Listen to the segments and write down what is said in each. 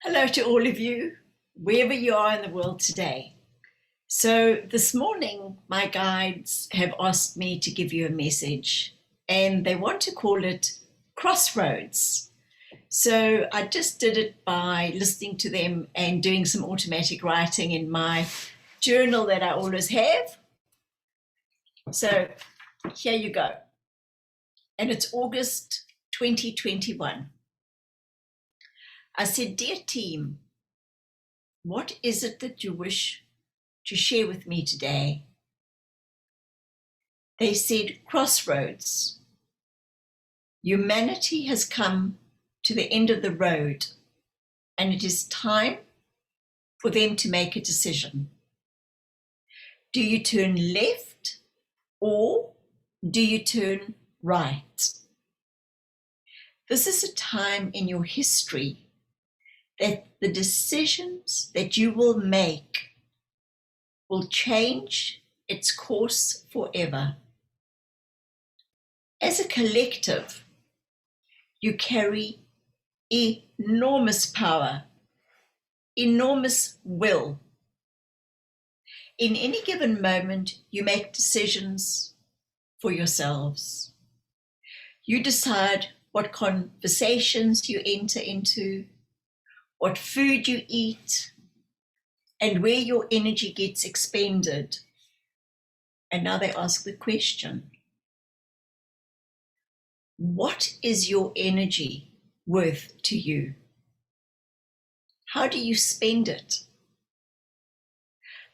Hello to all of you, wherever you are in the world today. So this morning, my guides have asked me to give you a message, and they want to call it Crossroads. So I just did it by listening to them and doing some automatic writing in my journal that I always have. So here you go. And it's August 2021. I said, "Dear team, what is it that you wish to share with me today?" They said, "Crossroads. Humanity has come to the end of the road, and it is time for them to make a decision. Do you turn left or do you turn right?" This is a time in your history that the decisions that you will make will change its course forever. As a collective, you carry enormous power, enormous will. In any given moment, you make decisions for yourselves. You decide what conversations you enter into, what food you eat, and where your energy gets expended. And now they ask the question, what is your energy worth to you? How do you spend it?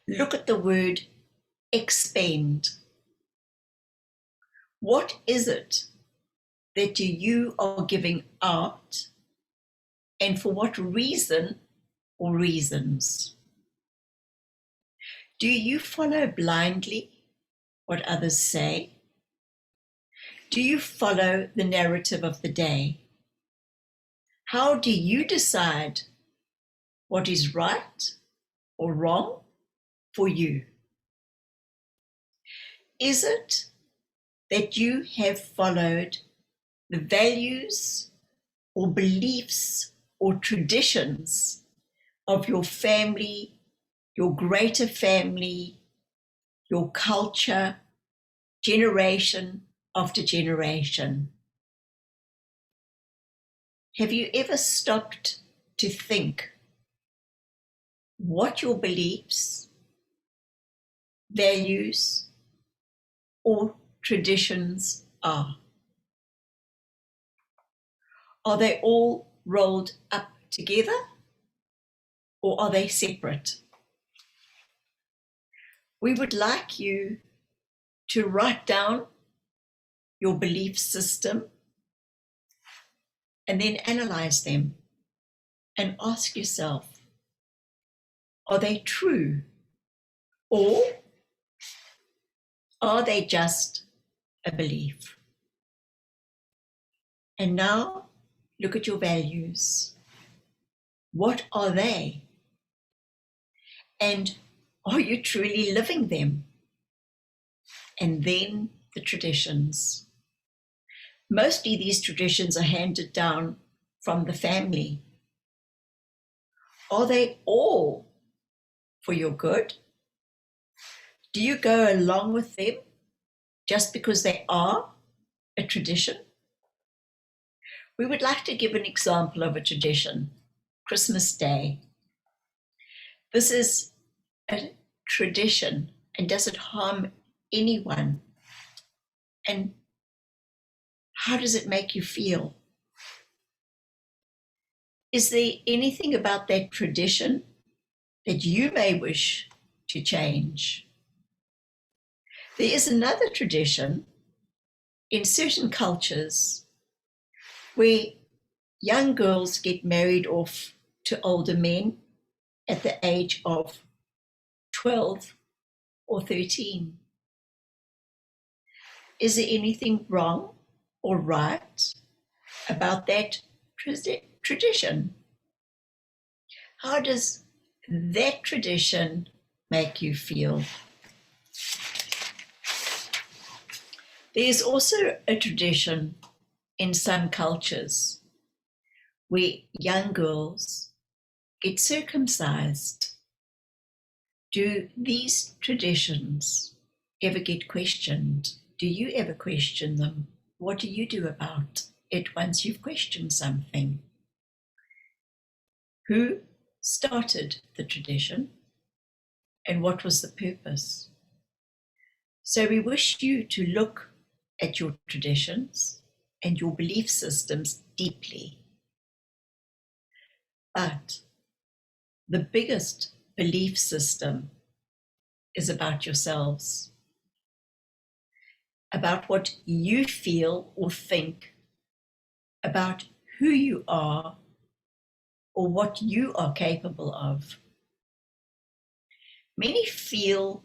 Look at the word expend. What is it that you are giving out, and for what reason or reasons? Do you follow blindly what others say? Do you follow the narrative of the day? How do you decide what is right or wrong for you? Is it that you have followed the values or beliefs or traditions of your family, your greater family, your culture, generation after generation? Have you ever stopped to think what your beliefs, values, or traditions are? Are they all rolled up together, or are they separate? We would like you to write down your belief system and then analyze them and ask yourself, are they true, or are they just a belief? And now look at your values. What are they? And are you truly living them? And then the traditions. Mostly these traditions are handed down from the family. Are they all for your good? Do you go along with them just because they are a tradition? We would like to give an example of a tradition, Christmas Day. This is a tradition, and does it harm anyone? And how does it make you feel? Is there anything about that tradition that you may wish to change? There is another tradition in certain cultures where young girls get married off to older men at the age of 12 or 13. Is there anything wrong or right about that tradition? How does that tradition make you feel? There's also a tradition in some cultures where young girls get circumcised. Do these traditions ever get questioned? Do you ever question them? What do you do about it once you've questioned something? Who started the tradition and what was the purpose? So we wish you to look at your traditions and your belief systems deeply. But the biggest belief system is about yourselves, about what you feel or think about who you are or what you are capable of. Many feel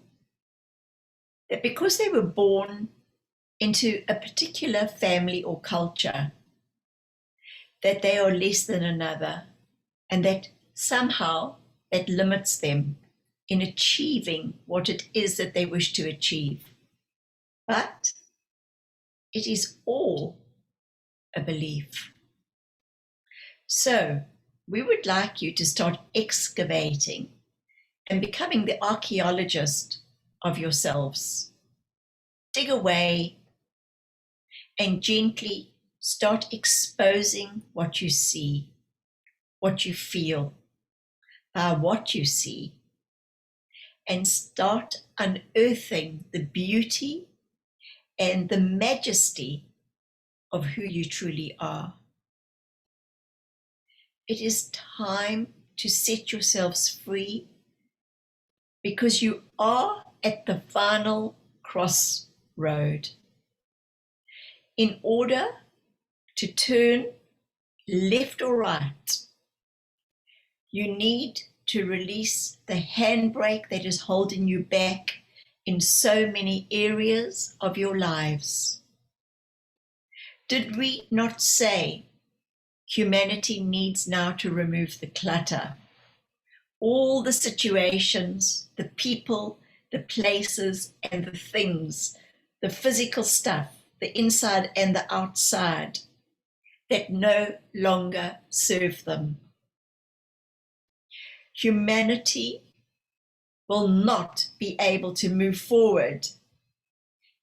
that because they were born into a particular family or culture, that they are less than another, and that somehow that limits them in achieving what it is that they wish to achieve. But it is all a belief. So we would like you to start excavating and becoming the archaeologist of yourselves. Dig away and gently start exposing what you see, what you feel, by what you see, and start unearthing the beauty and the majesty of who you truly are. It is time to set yourselves free because you are at the final crossroad. In order to turn left or right, you need to release the handbrake that is holding you back in so many areas of your lives. Did we not say humanity needs now to remove the clutter? All the situations, the people, the places, and the things, the physical stuff, the inside and the outside, that no longer serve them. Humanity will not be able to move forward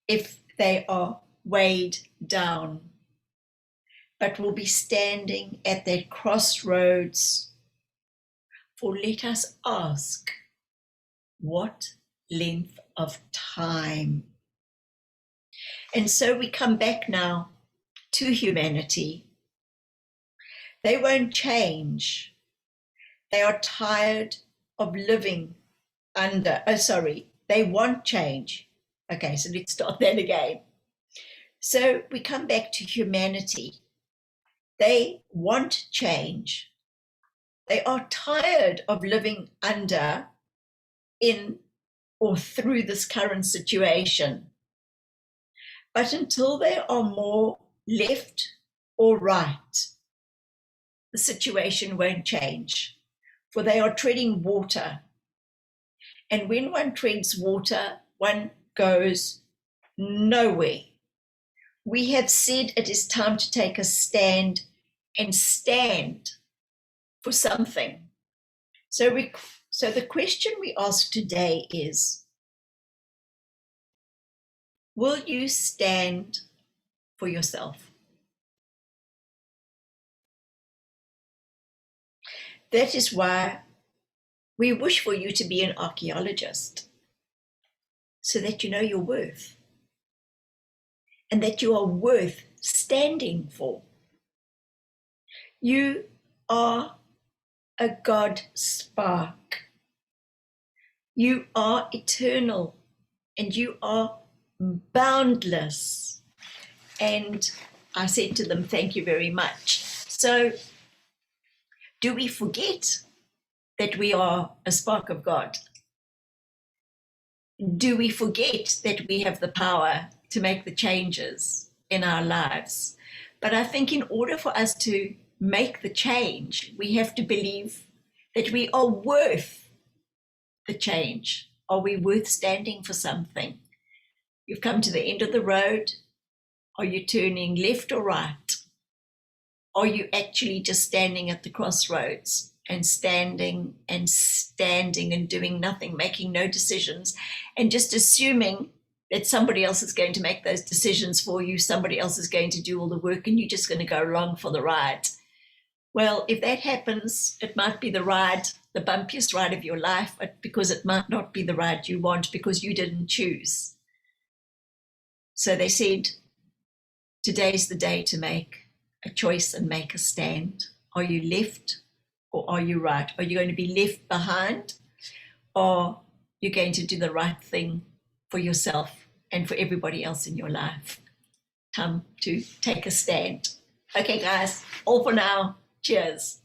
if they are weighed down, but will be standing at that crossroads. For let us ask, what length of time? And so we come back now to humanity. They won't change. They are tired of living under, they want change. Okay, so let's start that again. So we come back to humanity. They want change. They are tired of living under, in, or through this current situation. But until they are more left or right, the situation won't change, for they are treading water. And when one treads water, one goes nowhere. We have said it is time to take a stand and stand for something. So the question we ask today is, will you stand for yourself? That is why we wish for you to be an archaeologist, so that you know your worth and that you are worth standing for. You are a God spark. You are eternal and you are boundless. And I said to them, thank you very much. So do we forget that we are a spark of God? Do we forget that we have the power to make the changes in our lives? But I think in order for us to make the change, we have to believe that we are worth the change. Are we worth standing for something? You've come to the end of the road. Are you turning left or right? are you actually just standing at the crossroads and standing and doing nothing, making no decisions, and just assuming that somebody else is going to make those decisions for you, somebody else is going to do all the work, and you're just going to go along for the ride? Well, if that happens, it might be the ride, the bumpiest ride of your life, because it might not be the ride you want because you didn't choose. So they said, today's the day to make a choice and make a stand. Are you left or are you right? Are you going to be left behind, or you're going to do the right thing for yourself and for everybody else in your life? Time to take a stand. Okay, guys, all for now. Cheers.